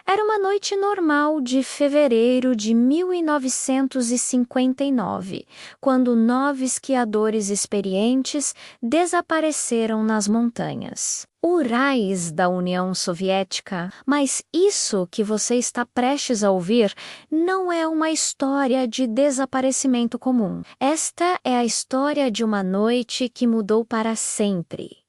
Era uma noite normal de fevereiro de 1959, quando 9 esquiadores experientes desapareceram nas montanhas Urais da União Soviética. Mas isso que você está prestes a ouvir não é uma história de desaparecimento comum. Esta é a história de uma noite que mudou para sempre.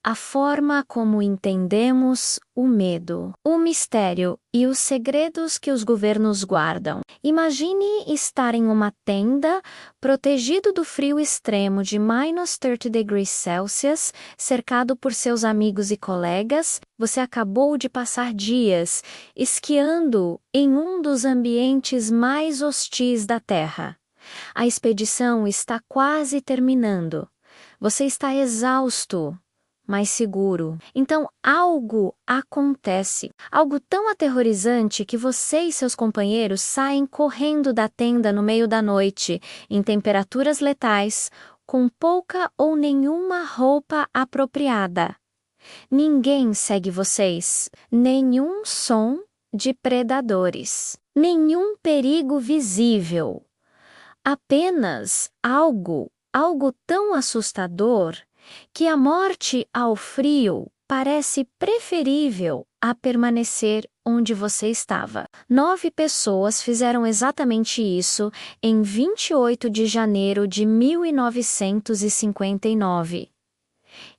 A forma como entendemos o medo, o mistério e os segredos que os governos guardam. Imagine estar em uma tenda, protegido do frio extremo de -30 degrees Celsius, cercado por seus amigos e colegas. Você acabou de passar dias esquiando em um dos ambientes mais hostis da Terra. A expedição está quase terminando. Você está exausto, mais seguro. Então algo acontece, algo tão aterrorizante que você e seus companheiros saem correndo da tenda no meio da noite, em temperaturas letais, com pouca ou nenhuma roupa apropriada. Ninguém segue vocês, nenhum som de predadores, nenhum perigo visível. Apenas algo tão assustador que a morte ao frio parece preferível a permanecer onde você estava. 9 pessoas fizeram exatamente isso em 28 de janeiro de 1959.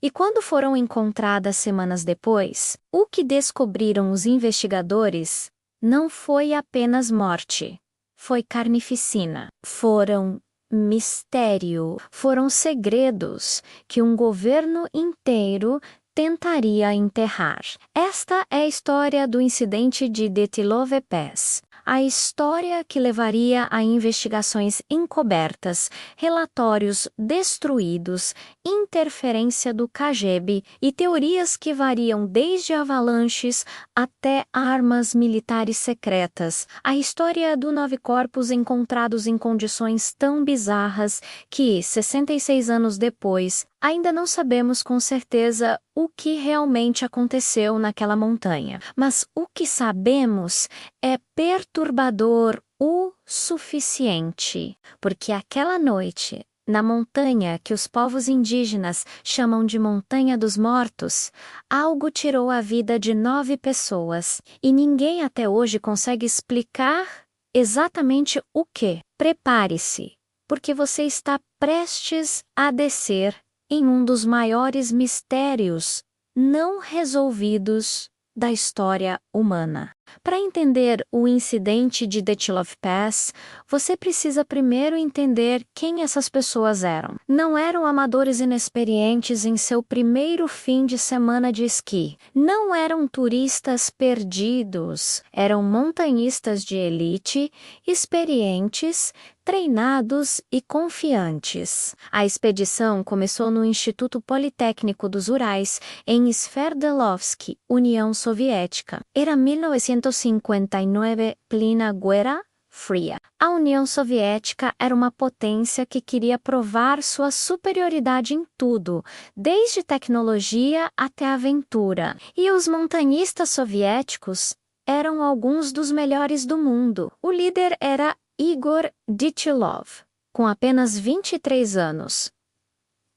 E quando foram encontradas semanas depois, o que descobriram os investigadores não foi apenas morte, foi carnificina. Foram mistério, foram segredos que um governo inteiro tentaria enterrar. Esta é a história do incidente de Detilove Pass, a história que levaria a investigações encobertas, relatórios destruídos, interferência do KGB e teorias que variam desde avalanches até armas militares secretas. A história do 9 corpos encontrados em condições tão bizarras que, 66 anos depois, ainda não sabemos com certeza o que realmente aconteceu naquela montanha. Mas o que sabemos é perturbador o suficiente, porque aquela noite, na montanha que os povos indígenas chamam de Montanha dos Mortos, algo tirou a vida de 9 pessoas, e ninguém até hoje consegue explicar exatamente o que. Prepare-se, porque você está prestes a descer em um dos maiores mistérios não resolvidos da história humana. Para entender o incidente de Detilove Pass, você precisa primeiro entender quem essas pessoas eram. Não eram amadores inexperientes em seu primeiro fim de semana de esqui. Não eram turistas perdidos. Eram montanhistas de elite, experientes, treinados e confiantes. A expedição começou no Instituto Politécnico dos Urais, em Sverdlovsk, União Soviética. Era 1959, plena Guerra Fria. A União Soviética era uma potência que queria provar sua superioridade em tudo, desde tecnologia até aventura. E os montanhistas soviéticos eram alguns dos melhores do mundo. O líder era Igor Dyatlov, com apenas 23 anos.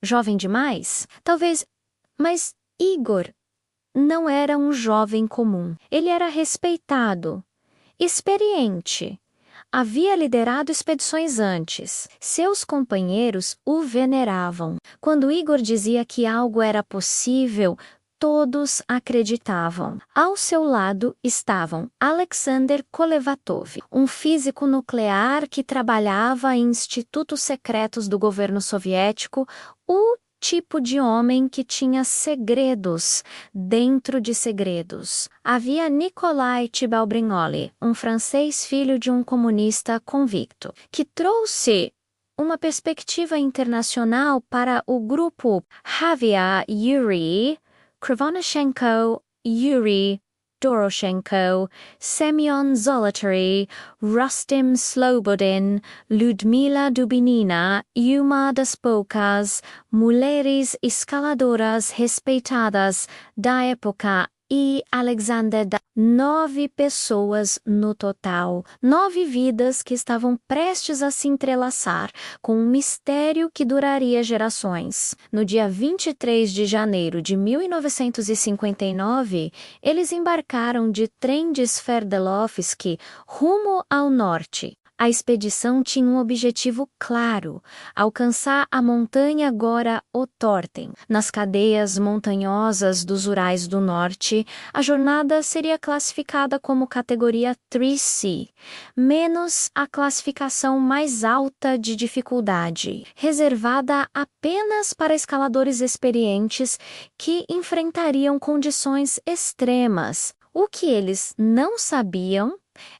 Jovem demais? Talvez, mas Igor não era um jovem comum. Ele era respeitado, experiente. Havia liderado expedições antes. Seus companheiros o veneravam. Quando Igor dizia que algo era possível, todos acreditavam. Ao seu lado estavam Alexander Kolevatov, um físico nuclear que trabalhava em institutos secretos do governo soviético, o tipo de homem que tinha segredos dentro de segredos. Havia Nikolai Tibal-Brignoli, um francês filho de um comunista convicto, que trouxe uma perspectiva internacional para o grupo. Havia Yuri Krivonechenko, Yuri Doroshenko, Semyon Zolotary, Rustem Slobodin, Ludmila Dubinina e uma das poucas mulheres escaladoras respeitadas da época e Alexander. 9 pessoas no total, 9 vidas que estavam prestes a se entrelaçar, com um mistério que duraria gerações. No dia 23 de janeiro de 1959, eles embarcaram de trem de Sverdlovsk rumo ao norte. A expedição tinha um objetivo claro: alcançar a montanha Gora Otorten. Nas cadeias montanhosas dos Urais do Norte, a jornada seria classificada como categoria 3C, menos a classificação mais alta de dificuldade, reservada apenas para escaladores experientes que enfrentariam condições extremas. O que eles não sabiam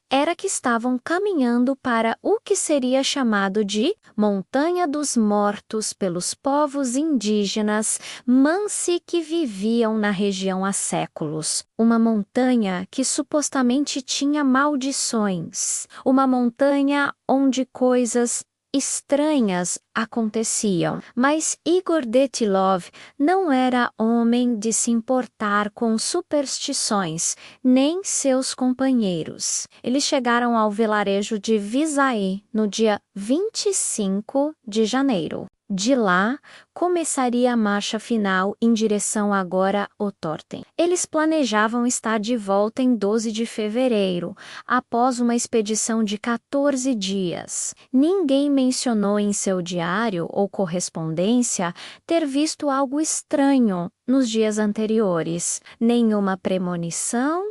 era que estavam caminhando para o que seria chamado de Montanha dos Mortos pelos povos indígenas Mansi que viviam na região há séculos. Uma montanha que supostamente tinha maldições. Uma montanha onde coisas estranhas aconteciam, mas Igor Detilov não era homem de se importar com superstições, nem seus companheiros. Eles chegaram ao vilarejo de Visai no dia 25 de janeiro. De lá, começaria a marcha final em direção a Gora Otorten. Eles planejavam estar de volta em 12 de fevereiro, após uma expedição de 14 dias. Ninguém mencionou em seu diário ou correspondência ter visto algo estranho nos dias anteriores. Nenhuma premonição,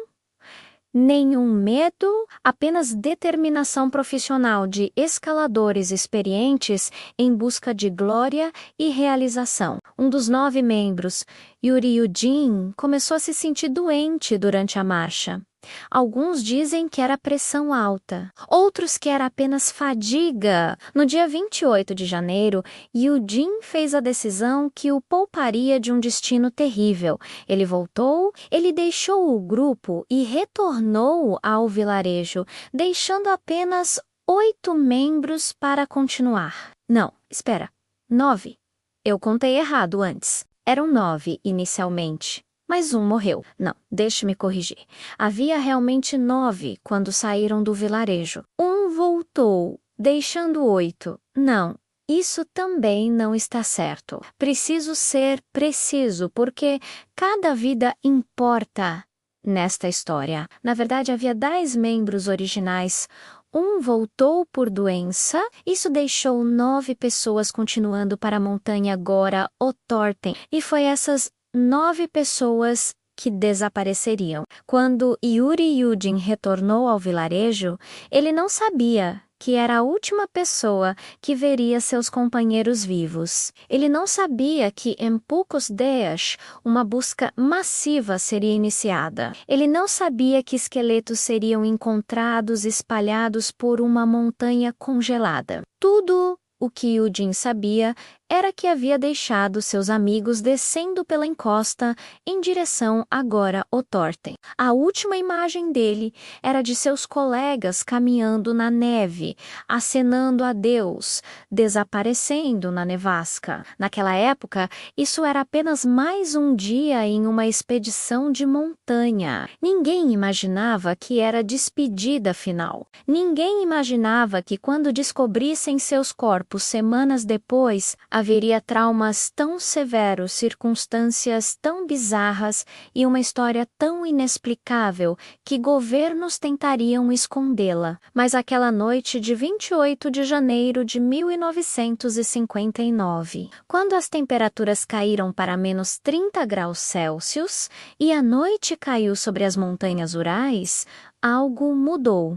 nenhum medo, apenas determinação profissional de escaladores experientes em busca de glória e realização. Um dos 9 membros, Yuri Yudin, começou a se sentir doente durante a marcha. Alguns dizem que era pressão alta, outros que era apenas fadiga. No dia 28 de janeiro, Yudin fez a decisão que o pouparia de um destino terrível. Ele voltou, ele deixou o grupo e retornou ao vilarejo, deixando apenas 8 membros para continuar. Não, espera, 9. Eu contei errado antes. Eram 9 inicialmente. Mas um morreu. Não, deixe-me corrigir. Havia realmente 9 quando saíram do vilarejo. Um voltou, deixando 8. Não, isso também não está certo. Preciso ser preciso, porque cada vida importa nesta história. Na verdade, havia 10 membros originais. Um voltou por doença, isso deixou 9 pessoas continuando para a montanha Gora Otorten. E foi essas 9 pessoas que desapareceriam. Quando Yuri Yudin retornou ao vilarejo, ele não sabia que era a última pessoa que veria seus companheiros vivos. Ele não sabia que em poucos dias uma busca massiva seria iniciada. Ele não sabia que esqueletos seriam encontrados espalhados por uma montanha congelada. Tudo o que Yudin sabia era que havia deixado seus amigos descendo pela encosta em direção a Gora Otorten. A última imagem dele era de seus colegas caminhando na neve, acenando adeus, desaparecendo na nevasca. Naquela época, isso era apenas mais um dia em uma expedição de montanha. Ninguém imaginava que era despedida final. Ninguém imaginava que quando descobrissem seus corpos semanas depois, haveria traumas tão severos, circunstâncias tão bizarras e uma história tão inexplicável que governos tentariam escondê-la. Mas aquela noite de 28 de janeiro de 1959, quando as temperaturas caíram para menos 30 graus Celsius e a noite caiu sobre as montanhas Urais, algo mudou.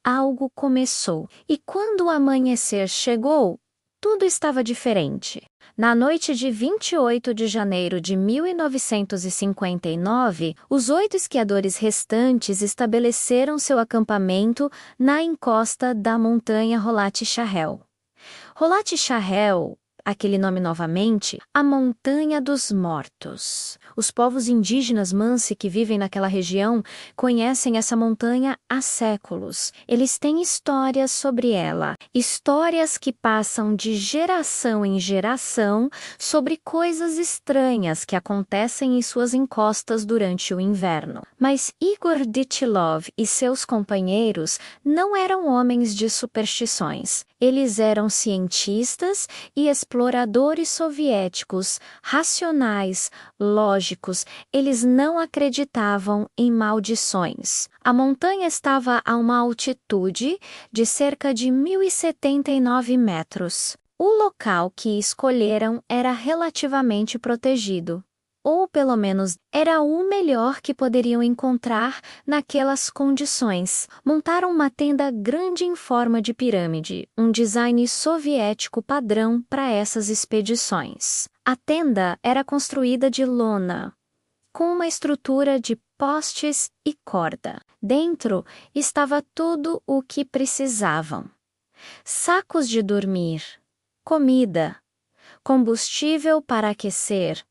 Algo começou. E quando o amanhecer chegou, tudo estava diferente. Na noite de 28 de janeiro de 1959, os 8 esquiadores restantes estabeleceram seu acampamento na encosta da montanha Rolat Shahel. Rolat Shahel aquele nome novamente, a Montanha dos Mortos. Os povos indígenas Mansi que vivem naquela região conhecem essa montanha há séculos. Eles têm histórias sobre ela, histórias que passam de geração em geração sobre coisas estranhas que acontecem em suas encostas durante o inverno. Mas Igor Dyatlov e seus companheiros não eram homens de superstições. Eles eram cientistas e exploradores soviéticos, racionais, lógicos. Eles não acreditavam em maldições. A montanha estava a uma altitude de cerca de 1.079 metros. O local que escolheram era relativamente protegido. Ou, pelo menos, era o melhor que poderiam encontrar naquelas condições. Montaram uma tenda grande em forma de pirâmide, um design soviético padrão para essas expedições. A tenda era construída de lona, com uma estrutura de postes e corda. Dentro estava tudo o que precisavam: sacos de dormir, comida, combustível para aquecer,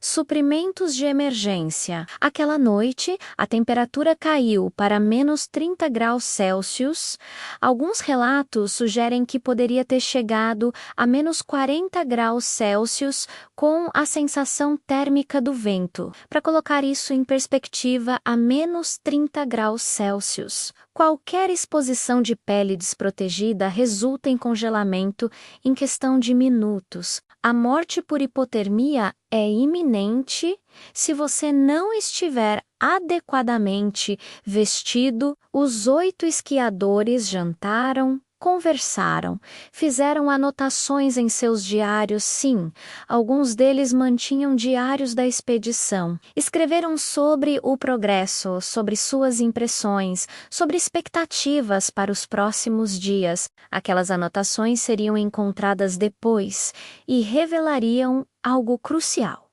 suprimentos de emergência. Aquela noite, a temperatura caiu para menos 30 graus Celsius. Alguns relatos sugerem que poderia ter chegado a menos 40 graus Celsius com a sensação térmica do vento. Para colocar isso em perspectiva, a menos 30 graus Celsius. Qualquer exposição de pele desprotegida resulta em congelamento em questão de minutos. A morte por hipotermia é iminente se você não estiver adequadamente vestido. Os 8 esquiadores jantaram, conversaram, fizeram anotações em seus diários. Sim, alguns deles mantinham diários da expedição. Escreveram sobre o progresso, sobre suas impressões, sobre expectativas para os próximos dias. Aquelas anotações seriam encontradas depois e revelariam algo crucial.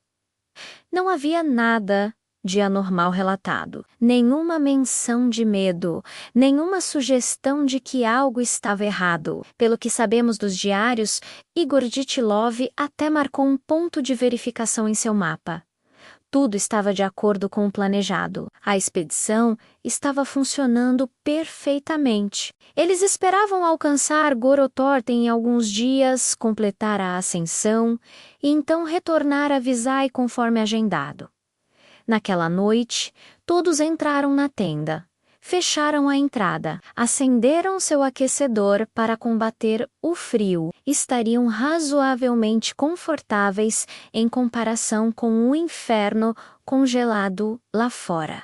Não havia nada de anormal relatado, nenhuma menção de medo, nenhuma sugestão de que algo estava errado. Pelo que sabemos dos diários, Igor Dyatlov até marcou um ponto de verificação em seu mapa. Tudo estava de acordo com o planejado. A expedição estava funcionando perfeitamente. Eles esperavam alcançar Gorotorten em alguns dias, completar a ascensão e então retornar a Visay conforme agendado. Naquela noite, todos entraram na tenda, fecharam a entrada, acenderam seu aquecedor para combater o frio. Estariam razoavelmente confortáveis em comparação com o inferno congelado lá fora.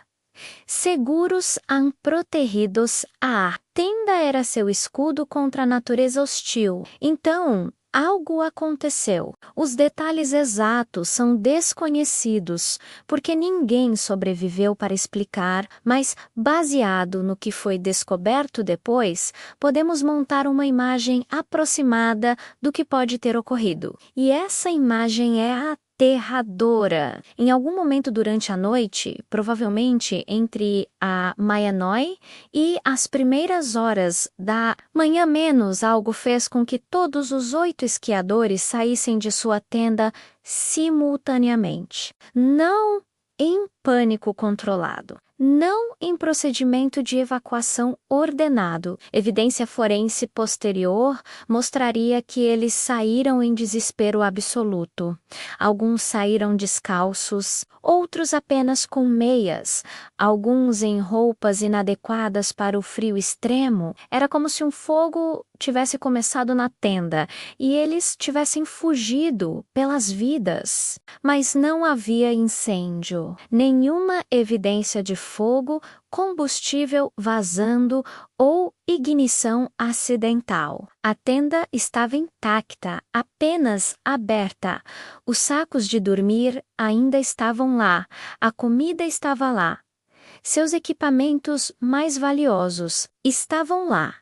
Seguros protegidos, a tenda era seu escudo contra a natureza hostil. Então, algo aconteceu. Os detalhes exatos são desconhecidos, porque ninguém sobreviveu para explicar, mas, baseado no que foi descoberto depois, podemos montar uma imagem aproximada do que pode ter ocorrido. E essa imagem é aterradora. Em algum momento durante a noite, provavelmente entre a meia-noite e as primeiras horas da manhã menos, algo fez com que todos os 8 esquiadores saíssem de sua tenda simultaneamente. Não em pânico controlado. Não em procedimento de evacuação ordenado. Evidência forense posterior mostraria que eles saíram em desespero absoluto. Alguns saíram descalços, outros apenas com meias, alguns em roupas inadequadas para o frio extremo. Era como se um fogo tivesse começado na tenda e eles tivessem fugido pelas vidas. Mas não havia incêndio, nenhuma evidência de fogo, combustível vazando ou ignição acidental. A tenda estava intacta, apenas aberta. Os sacos de dormir ainda estavam lá, a comida estava lá. Seus equipamentos mais valiosos estavam lá.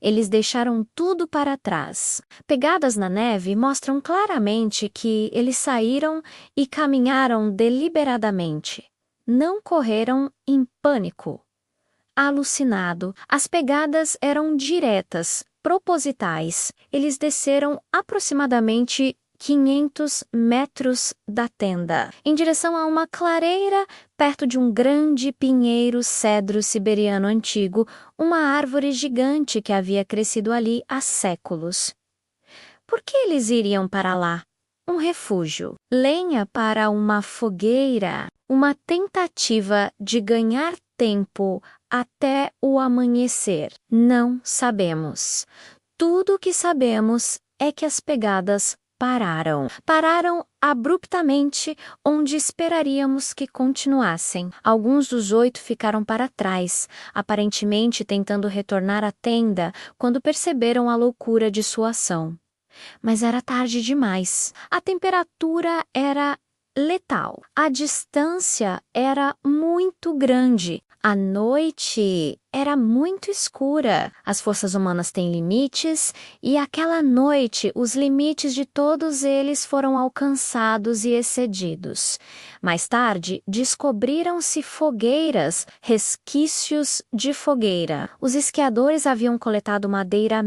Eles deixaram tudo para trás. Pegadas na neve mostram claramente que eles saíram e caminharam deliberadamente. Não correram em pânico. Alucinado, as pegadas eram diretas, propositais. Eles desceram aproximadamente 500 metros da tenda, em direção a uma clareira perto de um grande pinheiro cedro siberiano antigo, uma árvore gigante que havia crescido ali há séculos. Por que eles iriam para lá? Um refúgio, lenha para uma fogueira, uma tentativa de ganhar tempo até o amanhecer. Não sabemos. Tudo o que sabemos é que as pegadas pararam. Pararam abruptamente onde esperaríamos que continuassem. Alguns dos 8 ficaram para trás, aparentemente tentando retornar à tenda quando perceberam a loucura de sua ação. Mas era tarde demais. A temperatura era letal. A distância era muito grande. A noite era muito escura. As forças humanas têm limites, e aquela noite os limites de todos eles foram alcançados e excedidos. Mais tarde, descobriram-se fogueiras, resquícios de fogueira. Os esquiadores haviam coletado madeira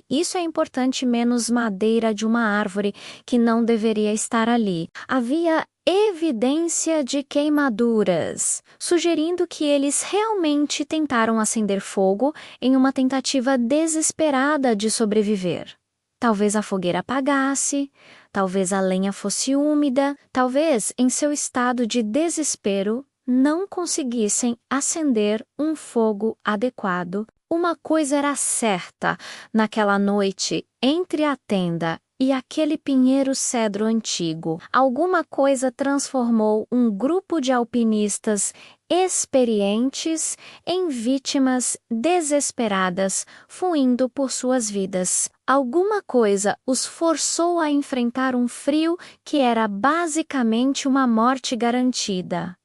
isso é importante, menos madeira de uma árvore que não deveria estar ali. Havia evidência de queimaduras, sugerindo que eles realmente tentaram acender fogo em uma tentativa desesperada de sobreviver. Talvez a fogueira apagasse, talvez a lenha fosse úmida, talvez, em seu estado de desespero, não conseguissem acender um fogo adequado. Uma coisa era certa: naquela noite, entre a tenda e aquele pinheiro cedro antigo, alguma coisa transformou um grupo de alpinistas experientes em vítimas desesperadas, fluindo por suas vidas. Alguma coisa os forçou a enfrentar um frio que era basicamente uma morte garantida.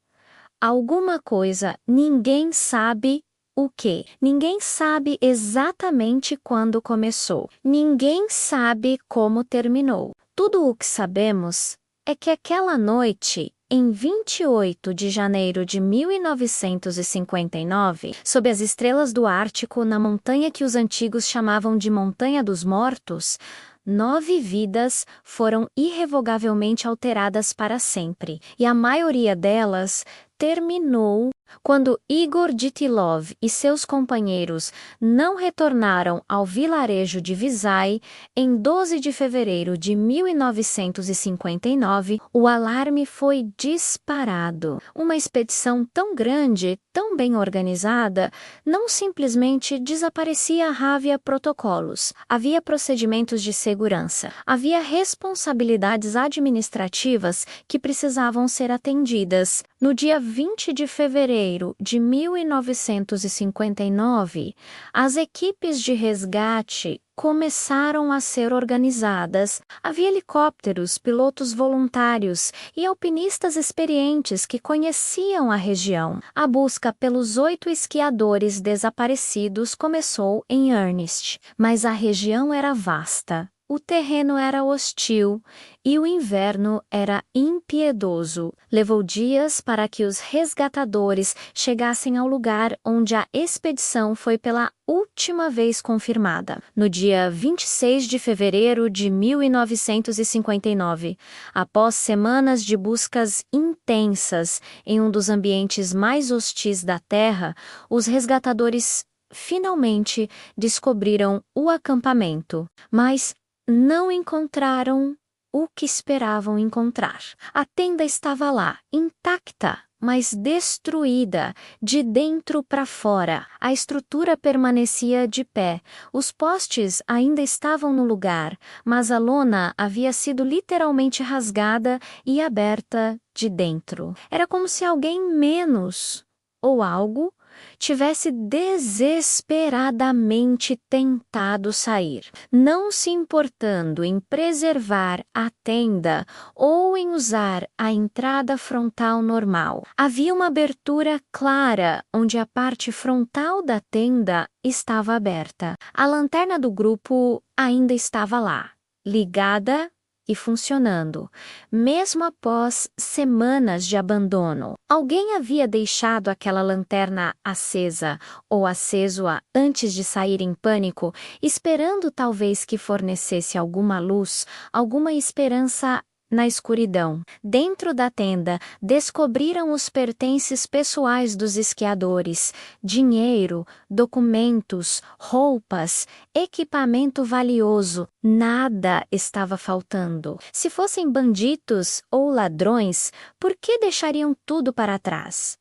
Alguma coisa, ninguém sabe o quê? Ninguém sabe exatamente quando começou. Ninguém sabe como terminou. Tudo o que sabemos é que aquela noite, em 28 de janeiro de 1959, sob as estrelas do Ártico, na montanha que os antigos chamavam de Montanha dos Mortos, 9 vidas foram irrevogavelmente alteradas para sempre, e a maioria delas terminou quando Igor Dyatlov e seus companheiros não retornaram ao vilarejo de Visay. Em 12 de fevereiro de 1959, o alarme foi disparado. Uma expedição tão grande, tão bem organizada, não simplesmente desaparecia. Havia protocolos, havia procedimentos de segurança, havia responsabilidades administrativas que precisavam ser atendidas. No dia 20 de fevereiro de 1959, as equipes de resgate começaram a ser organizadas. Havia helicópteros, pilotos voluntários e alpinistas experientes que conheciam a região. A busca pelos 8 esquiadores desaparecidos começou em earnest, mas a região era vasta. O terreno era hostil e o inverno era impiedoso. Levou dias para que os resgatadores chegassem ao lugar onde a expedição foi pela última vez confirmada. No dia 26 de fevereiro de 1959, após semanas de buscas intensas em um dos ambientes mais hostis da Terra, os resgatadores finalmente descobriram o acampamento. Mas não encontraram o que esperavam encontrar. A tenda estava lá, intacta, mas destruída, de dentro para fora. A estrutura permanecia de pé. Os postes ainda estavam no lugar, mas a lona havia sido literalmente rasgada e aberta de dentro. Era como se alguém menos, ou algo, tivesse desesperadamente tentado sair, não se importando em preservar a tenda ou em usar a entrada frontal normal. Havia uma abertura clara onde a parte frontal da tenda estava aberta. A lanterna do grupo ainda estava lá, ligada e funcionando, mesmo após semanas de abandono. Alguém havia deixado aquela lanterna acesa ou aceso-a antes de sair em pânico, esperando talvez que fornecesse alguma luz, alguma esperança na escuridão. Dentro da tenda, descobriram os pertences pessoais dos esquiadores: dinheiro, documentos, roupas, equipamento valioso. Nada estava faltando. Se fossem bandidos ou ladrões, por que deixariam tudo para trás?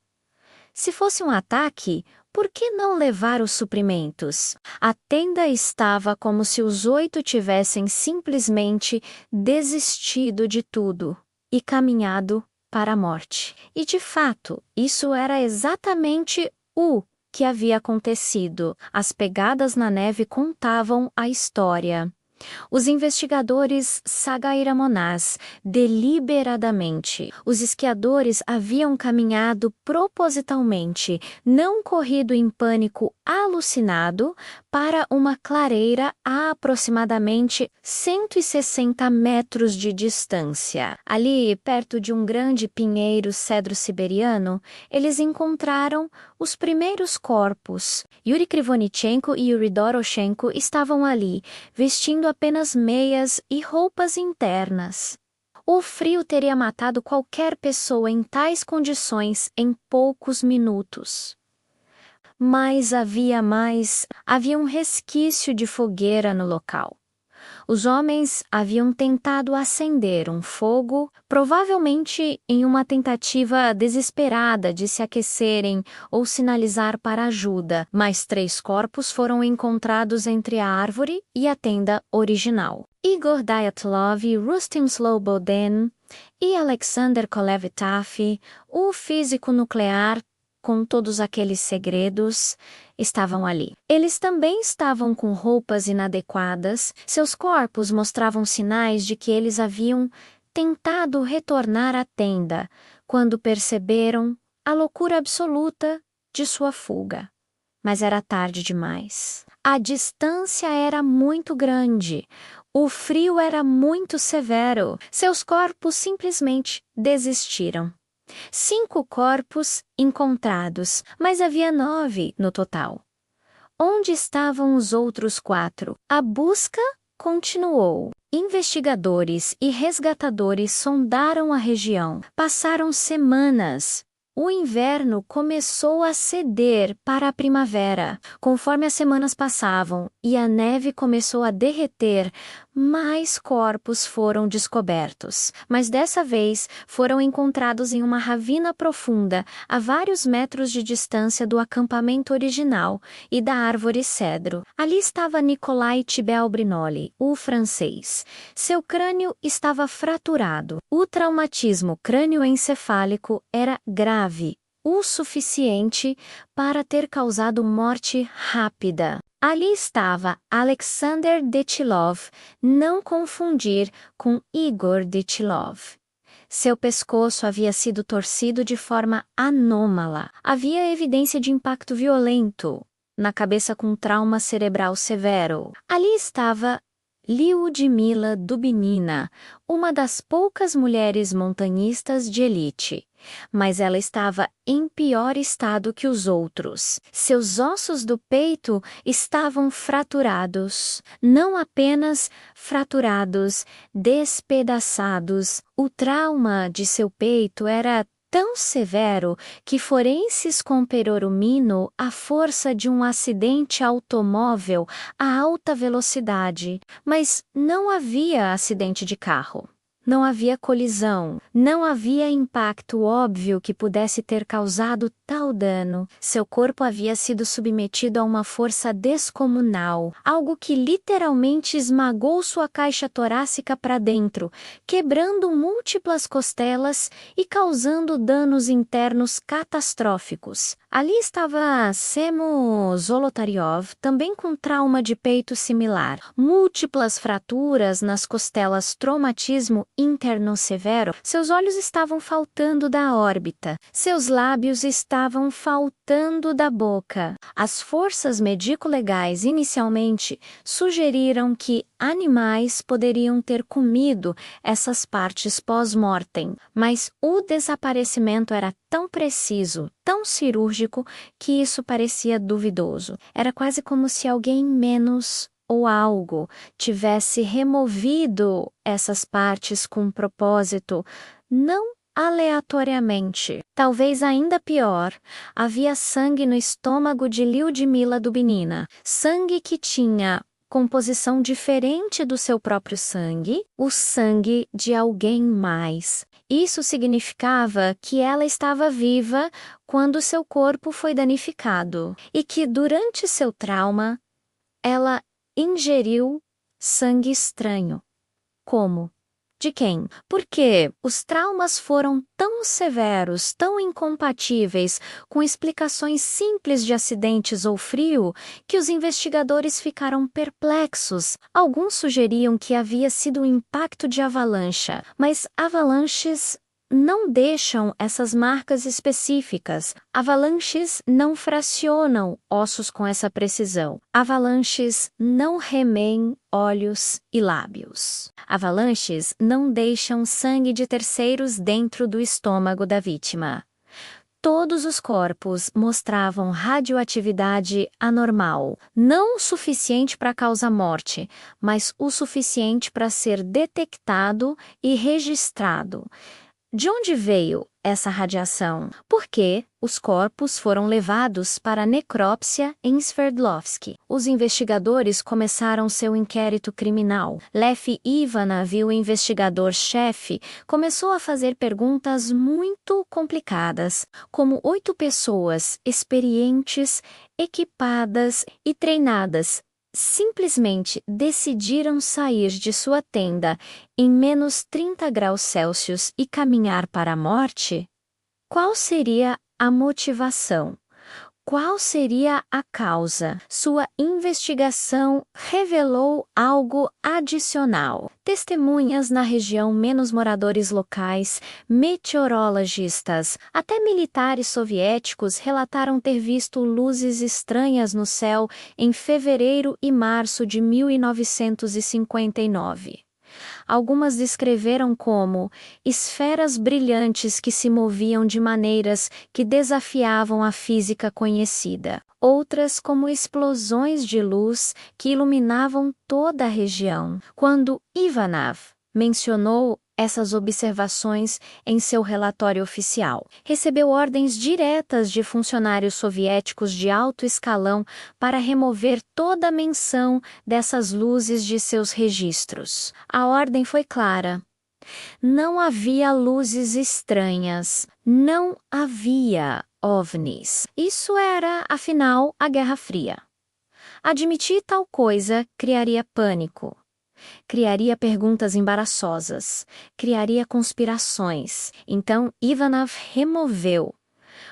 Se fosse um ataque, por que não levar os suprimentos? A tenda estava como se os 8 tivessem simplesmente desistido de tudo e caminhado para a morte. E de fato, isso era exatamente o que havia acontecido. As pegadas na neve contavam a história. Os investigadores saíram deliberadamente. Os esquiadores haviam caminhado propositalmente, não corrido em pânico alucinado, para uma clareira a aproximadamente 160 metros de distância. Ali, perto de um grande pinheiro cedro siberiano, eles encontraram os primeiros corpos. Yuri Krivonichenko e Yuri Doroshenko estavam ali, vestindo apenas meias e roupas internas. O frio teria matado qualquer pessoa em tais condições em poucos minutos. Mas havia um resquício de fogueira no local. Os homens haviam tentado acender um fogo, provavelmente em uma tentativa desesperada de se aquecerem ou sinalizar para ajuda, mas 3 corpos foram encontrados entre a árvore e a tenda original. Igor Dyatlov, Rustem Slobodin e Alexander Kolevitov, o físico nuclear, com todos aqueles segredos, estavam ali. Eles também estavam com roupas inadequadas, seus corpos mostravam sinais de que eles haviam tentado retornar à tenda quando perceberam a loucura absoluta de sua fuga. Mas era tarde demais. A distância era muito grande. O frio era muito severo. Seus corpos simplesmente desistiram. 5 corpos encontrados, mas havia 9 no total. Onde estavam os outros 4? A busca continuou. Investigadores e resgatadores sondaram a região. Passaram semanas. O inverno começou a ceder para a primavera. Conforme as semanas passavam e a neve começou a derreter, mais corpos foram descobertos. Mas dessa vez foram encontrados em uma ravina profunda, a vários metros de distância do acampamento original e da árvore cedro. Ali estava Nikolai Tibel-Brinoli, o francês. Seu crânio estava fraturado. O traumatismo crânioencefálico era grave, o suficiente para ter causado morte rápida. Ali estava Alexander Detilov, não confundir com Igor Detilov. Seu pescoço havia sido torcido de forma anômala. Havia evidência de impacto violento na cabeça com trauma cerebral severo. Ali estava Lyudmila Dubinina, uma das poucas mulheres montanhistas de elite. Mas ela estava em pior estado que os outros. Seus ossos do peito estavam fraturados. Não apenas fraturados, despedaçados. O trauma de seu peito era tão severo que forenses comparou a força de um acidente automóvel a alta velocidade. Mas não havia acidente de carro. Não havia colisão, não havia impacto óbvio que pudesse ter causado tal dano. Seu corpo havia sido submetido a uma força descomunal, algo que literalmente esmagou sua caixa torácica para dentro, quebrando múltiplas costelas e causando danos internos catastróficos. Ali estava Semo Zolotaryov, também com trauma de peito similar, múltiplas fraturas nas costelas, traumatismo interno severo, seus olhos estavam faltando da órbita, seus lábios estavam faltando da boca. As forças médico-legais inicialmente sugeriram que animais poderiam ter comido essas partes pós-mortem, mas o desaparecimento era tão preciso, tão cirúrgico, que isso parecia duvidoso. Era quase como se alguém menos ou algo tivesse removido essas partes com um propósito, não aleatoriamente. Talvez ainda pior, havia sangue no estômago de Lyudmila Dubinina, sangue que tinha composição diferente do seu próprio sangue, o sangue de alguém mais. Isso significava que ela estava viva quando seu corpo foi danificado e que durante seu trauma, ela ingeriu sangue estranho. Como? De quem? Porque os traumas foram tão severos, tão incompatíveis com explicações simples de acidentes ou frio, que os investigadores ficaram perplexos. Alguns sugeriam que havia sido um impacto de avalanche, mas avalanches não deixam essas marcas específicas. Avalanches não fracionam ossos com essa precisão. Avalanches não remem olhos e lábios. Avalanches não deixam sangue de terceiros dentro do estômago da vítima. Todos os corpos mostravam radioatividade anormal, não o suficiente para causar morte, mas o suficiente para ser detectado e registrado. De onde veio essa radiação? Porque os corpos foram levados para a necrópsia em Sverdlovsk. Os investigadores começaram seu inquérito criminal. Lev Ivanov, o investigador-chefe, começou a fazer perguntas muito complicadas, como 8 pessoas experientes, equipadas e treinadas simplesmente decidiram sair de sua tenda em menos 30 graus Celsius e caminhar para a morte? Qual seria a motivação? Qual seria a causa? Sua investigação revelou algo adicional. Testemunhas na região, menos moradores locais, meteorologistas, até militares soviéticos relataram ter visto luzes estranhas no céu em fevereiro e março de 1959. Algumas descreveram como esferas brilhantes que se moviam de maneiras que desafiavam a física conhecida. Outras como explosões de luz que iluminavam toda a região. Quando Ivanov mencionou essas observações em seu relatório oficial, recebeu ordens diretas de funcionários soviéticos de alto escalão para remover toda a menção dessas luzes de seus registros. A ordem foi clara. Não havia luzes estranhas, não havia OVNIs. Isso era, afinal, a Guerra Fria. Admitir tal coisa criaria pânico. Criaria perguntas embaraçosas, criaria conspirações. Então, Ivanov removeu.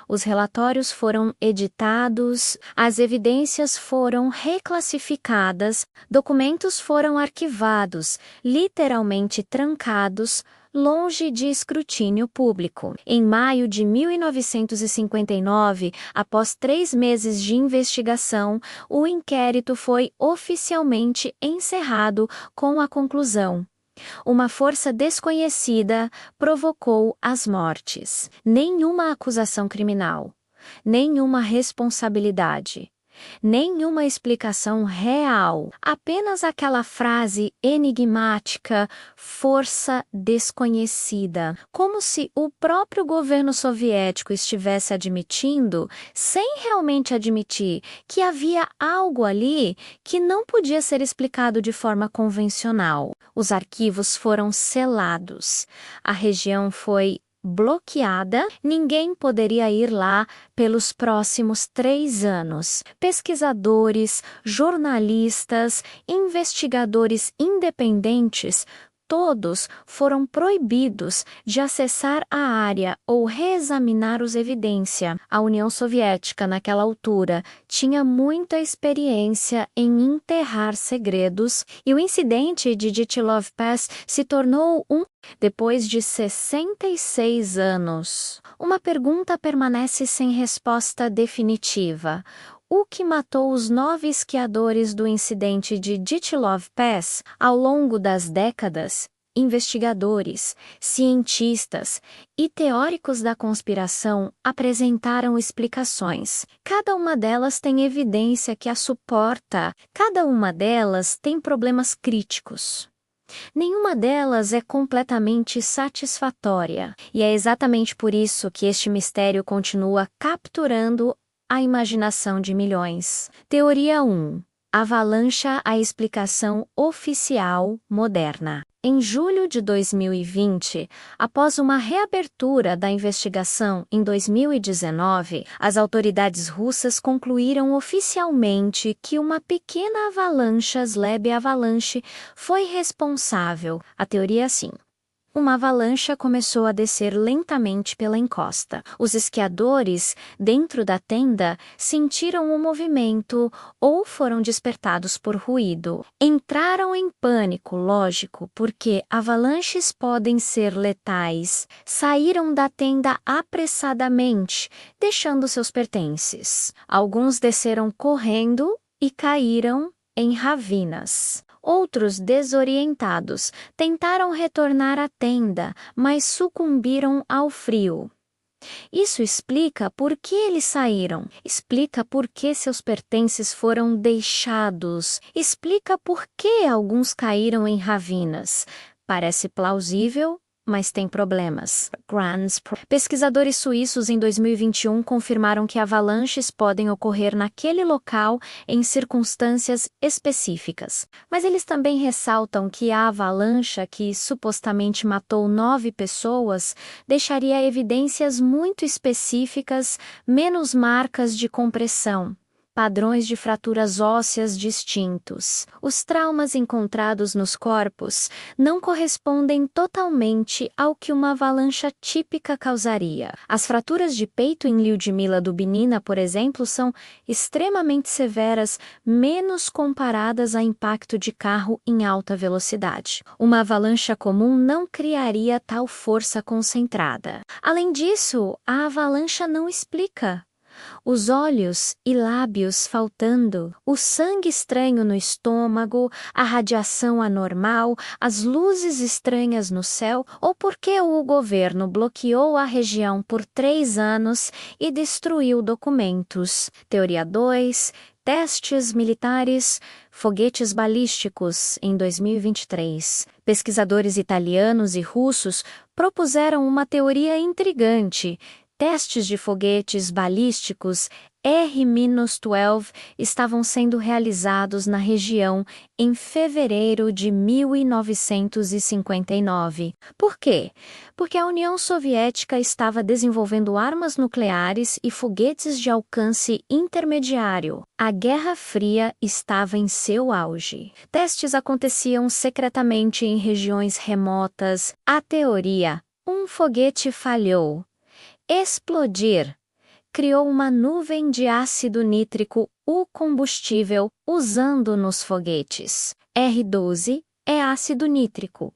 Os relatórios foram editados, as evidências foram reclassificadas, documentos foram arquivados, literalmente trancados, longe de escrutínio público. Em maio de 1959, após 3 meses de investigação, o inquérito foi oficialmente encerrado com a conclusão: uma força desconhecida provocou as mortes. Nenhuma acusação criminal, nenhuma responsabilidade, nenhuma explicação real, apenas aquela frase enigmática, força desconhecida, como se o próprio governo soviético estivesse admitindo, sem realmente admitir, que havia algo ali que não podia ser explicado de forma convencional. Os arquivos foram selados, a região foi bloqueada, ninguém poderia ir lá pelos próximos 3 anos. Pesquisadores, jornalistas, investigadores independentes, todos foram proibidos de acessar a área ou reexaminar os evidências. A União Soviética, naquela altura, tinha muita experiência em enterrar segredos e o incidente de Dyatlov Pass se tornou depois de 66 anos. Uma pergunta permanece sem resposta definitiva. O que matou os 9 esquiadores do incidente de Dyatlov Pass ao longo das décadas? Investigadores, cientistas e teóricos da conspiração apresentaram explicações. Cada uma delas tem evidência que a suporta, cada uma delas tem problemas críticos. Nenhuma delas é completamente satisfatória, e é exatamente por isso que este mistério continua capturando a imaginação de milhões. Teoria 1. Avalanche, a explicação oficial moderna. Em julho de 2020, após uma reabertura da investigação em 2019, as autoridades russas concluíram oficialmente que uma pequena avalanche, Sleb Avalanche, foi responsável. A teoria é assim. Uma avalanche começou a descer lentamente pela encosta. Os esquiadores, dentro da tenda, sentiram o movimento ou foram despertados por ruído. Entraram em pânico, lógico, porque avalanches podem ser letais. Saíram da tenda apressadamente, deixando seus pertences. Alguns desceram correndo e caíram em ravinas. Outros, desorientados, tentaram retornar à tenda, mas sucumbiram ao frio. Isso explica por que eles saíram, explica por que seus pertences foram deixados, explica por que alguns caíram em ravinas. Parece plausível, mas tem problemas. Pesquisadores suíços em 2021 confirmaram que avalanches podem ocorrer naquele local em circunstâncias específicas. Mas eles também ressaltam que a avalanche que supostamente matou 9 pessoas deixaria evidências muito específicas, menos marcas de compressão. Padrões de fraturas ósseas distintos. Os traumas encontrados nos corpos não correspondem totalmente ao que uma avalanche típica causaria. As fraturas de peito em Lyudmila Dubinina, por exemplo, são extremamente severas, menos comparadas a impacto de carro em alta velocidade. Uma avalanche comum não criaria tal força concentrada. Além disso, a avalanche não explica. Os olhos e lábios faltando, o sangue estranho no estômago, a radiação anormal, as luzes estranhas no céu, ou porque o governo bloqueou a região por 3 anos e destruiu documentos. Teoria 2. Testes militares, foguetes balísticos em 2023. Pesquisadores italianos e russos propuseram uma teoria intrigante. Testes de foguetes balísticos R-12 estavam sendo realizados na região em fevereiro de 1959. Por quê? Porque a União Soviética estava desenvolvendo armas nucleares e foguetes de alcance intermediário. A Guerra Fria estava em seu auge. Testes aconteciam secretamente em regiões remotas. A teoria: um foguete falhou. Explodir. Criou uma nuvem de ácido nítrico, o combustível, usando nos foguetes. R12 é ácido nítrico.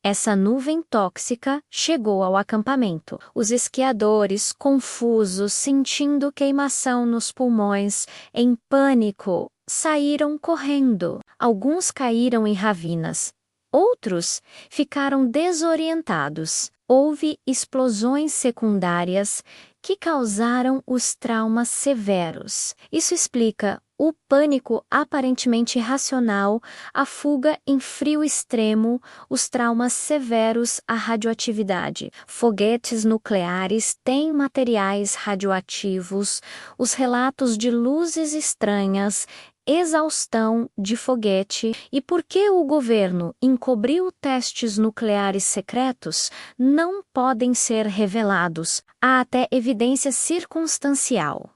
Essa nuvem tóxica chegou ao acampamento. Os esquiadores, confusos, sentindo queimação nos pulmões, em pânico, saíram correndo. Alguns caíram em ravinas. Outros ficaram desorientados. Houve explosões secundárias que causaram os traumas severos. Isso explica o pânico aparentemente irracional, a fuga em frio extremo, os traumas severos à radioatividade. Foguetes nucleares têm materiais radioativos, os relatos de luzes estranhas, exaustão de foguete e por que o governo encobriu testes nucleares secretos não podem ser revelados. Há até evidência circunstancial.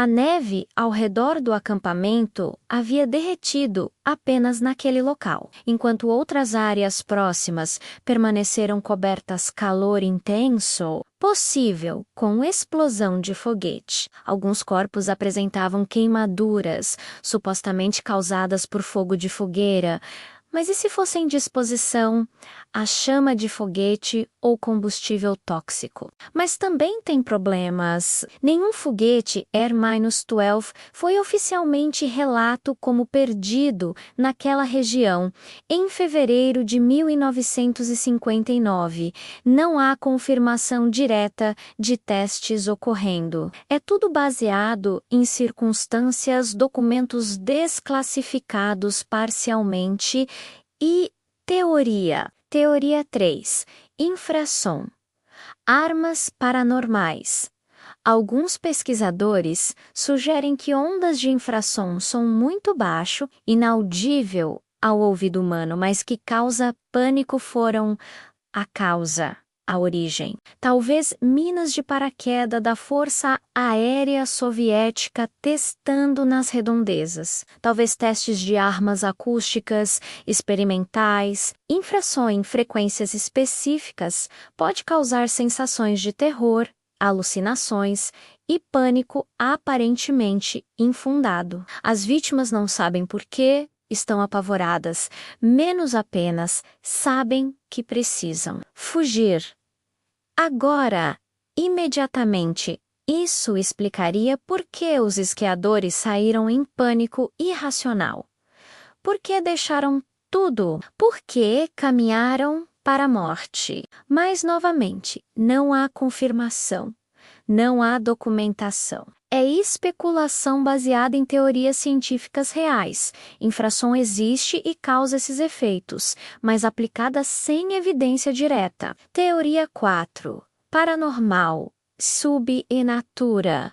A neve ao redor do acampamento havia derretido apenas naquele local, enquanto outras áreas próximas permaneceram cobertas calor intenso, possível com explosão de foguete. Alguns corpos apresentavam queimaduras, supostamente causadas por fogo de fogueira. Mas e se fossem disposição a chama de foguete ou combustível tóxico? Mas também tem problemas. Nenhum foguete Air-12 foi oficialmente relato como perdido naquela região em fevereiro de 1959. Não há confirmação direta de testes ocorrendo. É tudo baseado em circunstâncias, documentos desclassificados parcialmente e teoria. Teoria 3. Infrasom. Armas paranormais. Alguns pesquisadores sugerem que ondas de infrassom são muito baixo, inaudível ao ouvido humano, mas que causa pânico foram a causa, a origem. Talvez minas de paraquedas da Força Aérea Soviética testando nas redondezas. Talvez testes de armas acústicas, experimentais. Infrasom em frequências específicas pode causar sensações de terror, alucinações e pânico aparentemente infundado. As vítimas não sabem por quê, estão apavoradas, menos apenas sabem que precisam fugir. Agora, imediatamente, isso explicaria por que os esquiadores saíram em pânico irracional. Por que deixaram tudo? Por que caminharam para a morte? Mas, novamente, não há confirmação, não há documentação. É especulação baseada em teorias científicas reais. Infrasom existe e causa esses efeitos, mas aplicada sem evidência direta. Teoria 4. Paranormal. Sub e natura.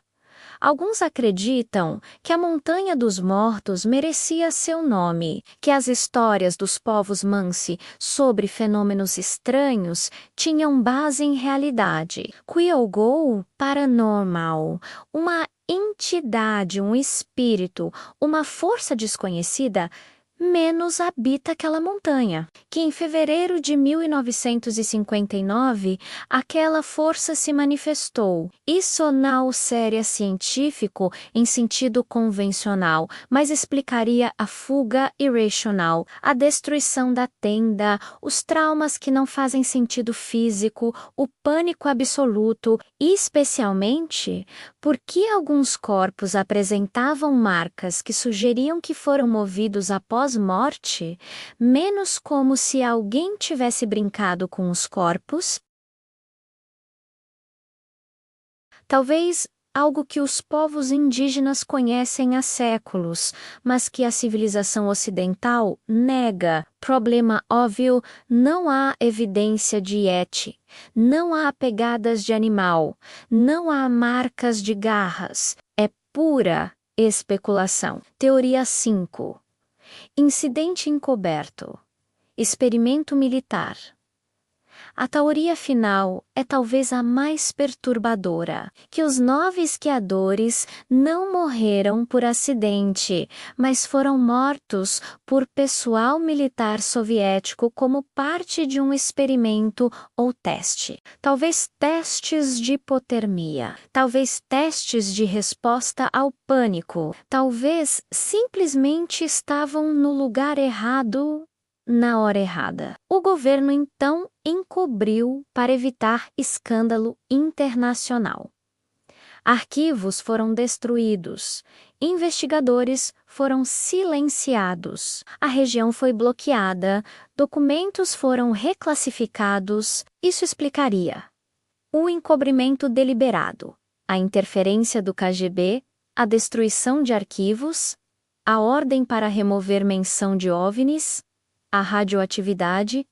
Alguns acreditam que a Montanha dos Mortos merecia seu nome, que as histórias dos povos Mansi sobre fenômenos estranhos tinham base em realidade. Kyogou, paranormal, uma entidade, um espírito, uma força desconhecida, menos habita aquela montanha, que em fevereiro de 1959 aquela força se manifestou. Isso não seria científico em sentido convencional, mas explicaria a fuga irracional, a destruição da tenda, os traumas que não fazem sentido físico, o pânico absoluto e, especialmente, porque alguns corpos apresentavam marcas que sugeriam que foram movidos após morte, menos como se alguém tivesse brincado com os corpos. Talvez algo que os povos indígenas conhecem há séculos, mas que a civilização ocidental nega. Problema óbvio, não há evidência de Yeti, não há pegadas de animal, não há marcas de garras. É pura especulação. Teoria 5. Incidente encoberto. Experimento militar. A teoria final é talvez a mais perturbadora, que os 9 esquiadores não morreram por acidente, mas foram mortos por pessoal militar soviético como parte de um experimento ou teste. Talvez testes de hipotermia, talvez testes de resposta ao pânico, talvez simplesmente estavam no lugar errado na hora errada. O governo então encobriu para evitar escândalo internacional. Arquivos foram destruídos, investigadores foram silenciados, a região foi bloqueada, documentos foram reclassificados. Isso explicaria o encobrimento deliberado, a interferência do KGB, a destruição de arquivos, a ordem para remover menção de OVNIs, a radioatividade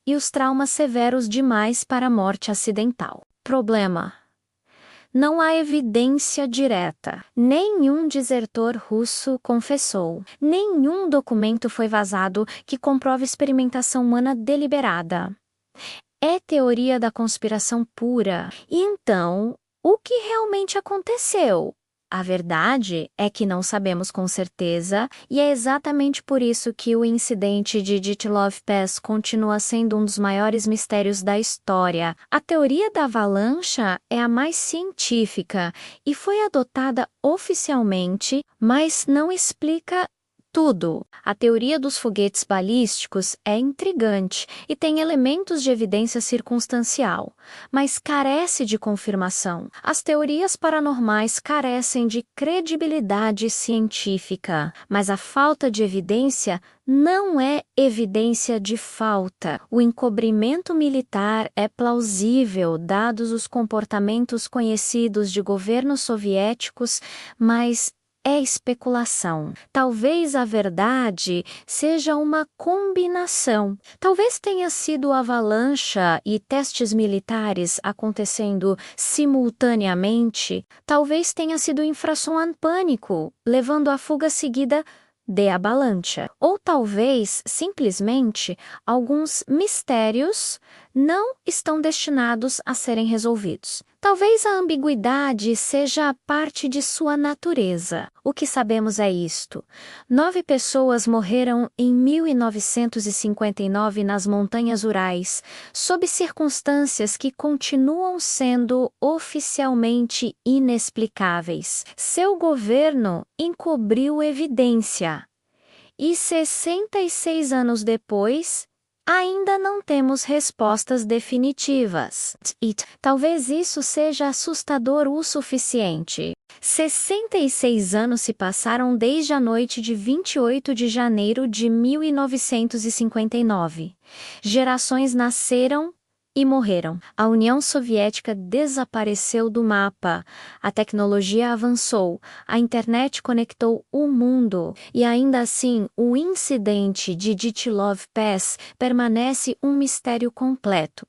e os traumas severos demais para a morte acidental. Problema: não há evidência direta. Nenhum desertor russo confessou. Nenhum documento foi vazado que comprove experimentação humana deliberada. É teoria da conspiração pura. E então, o que realmente aconteceu? A verdade é que não sabemos com certeza, e é exatamente por isso que o incidente de Dyatlov Pass continua sendo um dos maiores mistérios da história. A teoria da avalanche é a mais científica e foi adotada oficialmente, mas não explica tudo. A teoria dos foguetes balísticos é intrigante e tem elementos de evidência circunstancial, mas carece de confirmação. As teorias paranormais carecem de credibilidade científica, mas a falta de evidência não é evidência de falta. O encobrimento militar é plausível, dados os comportamentos conhecidos de governos soviéticos, mas é especulação. Talvez a verdade seja uma combinação. Talvez tenha sido avalanche e testes militares acontecendo simultaneamente. Talvez tenha sido infração em pânico, levando à fuga seguida de avalanche. Ou talvez, simplesmente, alguns mistérios não estão destinados a serem resolvidos. Talvez a ambiguidade seja parte de sua natureza. O que sabemos é isto: 9 pessoas morreram em 1959 nas Montanhas Urais, sob circunstâncias que continuam sendo oficialmente inexplicáveis. Seu governo encobriu evidência. E 66 anos depois, ainda não temos respostas definitivas. E talvez isso seja assustador o suficiente. 66 anos se passaram desde a noite de 28 de janeiro de 1959. Gerações nasceram e morreram. A União Soviética desapareceu do mapa. A tecnologia avançou. A internet conectou o mundo. E ainda assim, o incidente de Dyatlov Pass permanece um mistério completo.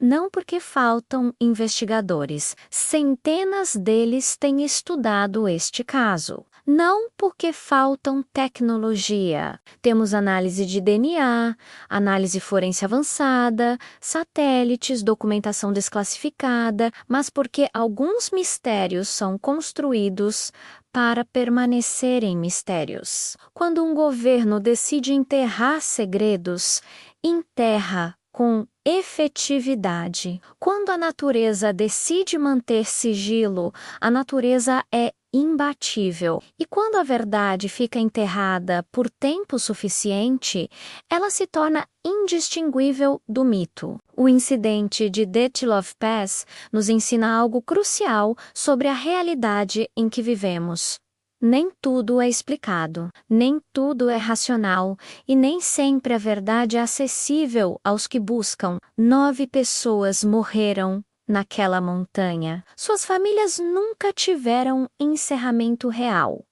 Não porque faltam investigadores. Centenas deles têm estudado este caso. Não porque faltam tecnologia. Temos análise de DNA, análise forense avançada, satélites, documentação desclassificada, mas porque alguns mistérios são construídos para permanecerem mistérios. Quando um governo decide enterrar segredos, enterra com efetividade. Quando a natureza decide manter sigilo, a natureza é imbatível. E quando a verdade fica enterrada por tempo suficiente, ela se torna indistinguível do mito. O incidente de Dyatlov Pass nos ensina algo crucial sobre a realidade em que vivemos. Nem tudo é explicado, nem tudo é racional, e nem sempre a verdade é acessível aos que buscam. 9 pessoas morreram naquela montanha. Suas famílias nunca tiveram encerramento real.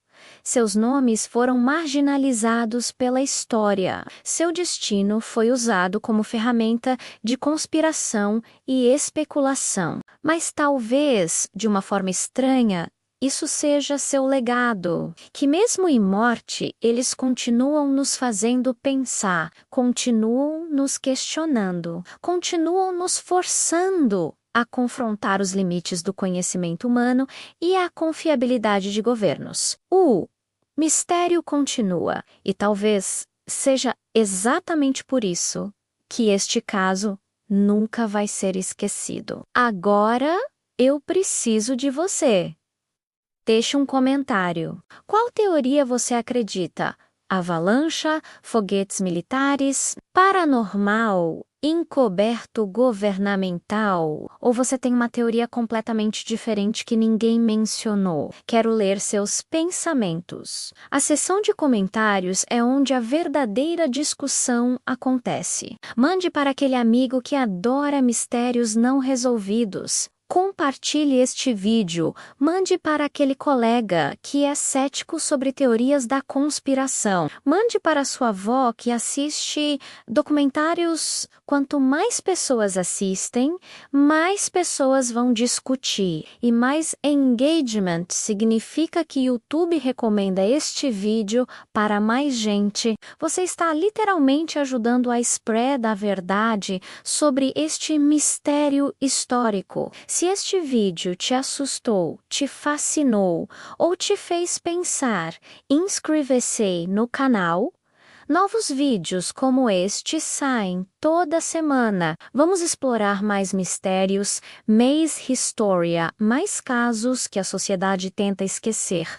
Seus nomes foram marginalizados pela história. Seu destino foi usado como ferramenta de conspiração e especulação. Mas talvez, de uma forma estranha, isso seja seu legado, que mesmo em morte, eles continuam nos fazendo pensar, continuam nos questionando, continuam nos forçando a confrontar os limites do conhecimento humano e a confiabilidade de governos. O mistério continua, e talvez seja exatamente por isso que este caso nunca vai ser esquecido. Agora, eu preciso de você. Deixe um comentário. Qual teoria você acredita? Avalanche, foguetes militares, paranormal, encoberto governamental? Ou você tem uma teoria completamente diferente que ninguém mencionou? Quero ler seus pensamentos. A seção de comentários é onde a verdadeira discussão acontece. Mande para aquele amigo que adora mistérios não resolvidos. Compartilhe este vídeo, mande para aquele colega que é cético sobre teorias da conspiração. Mande para sua avó que assiste documentários. Quanto mais pessoas assistem, mais pessoas vão discutir. E mais engagement significa que o YouTube recomenda este vídeo para mais gente. Você está literalmente ajudando a spread a verdade sobre este mistério histórico. Se este vídeo te assustou, te fascinou ou te fez pensar, inscreva-se no canal. Novos vídeos como este saem toda semana. Vamos explorar mais mistérios, mais história, mais casos que a sociedade tenta esquecer.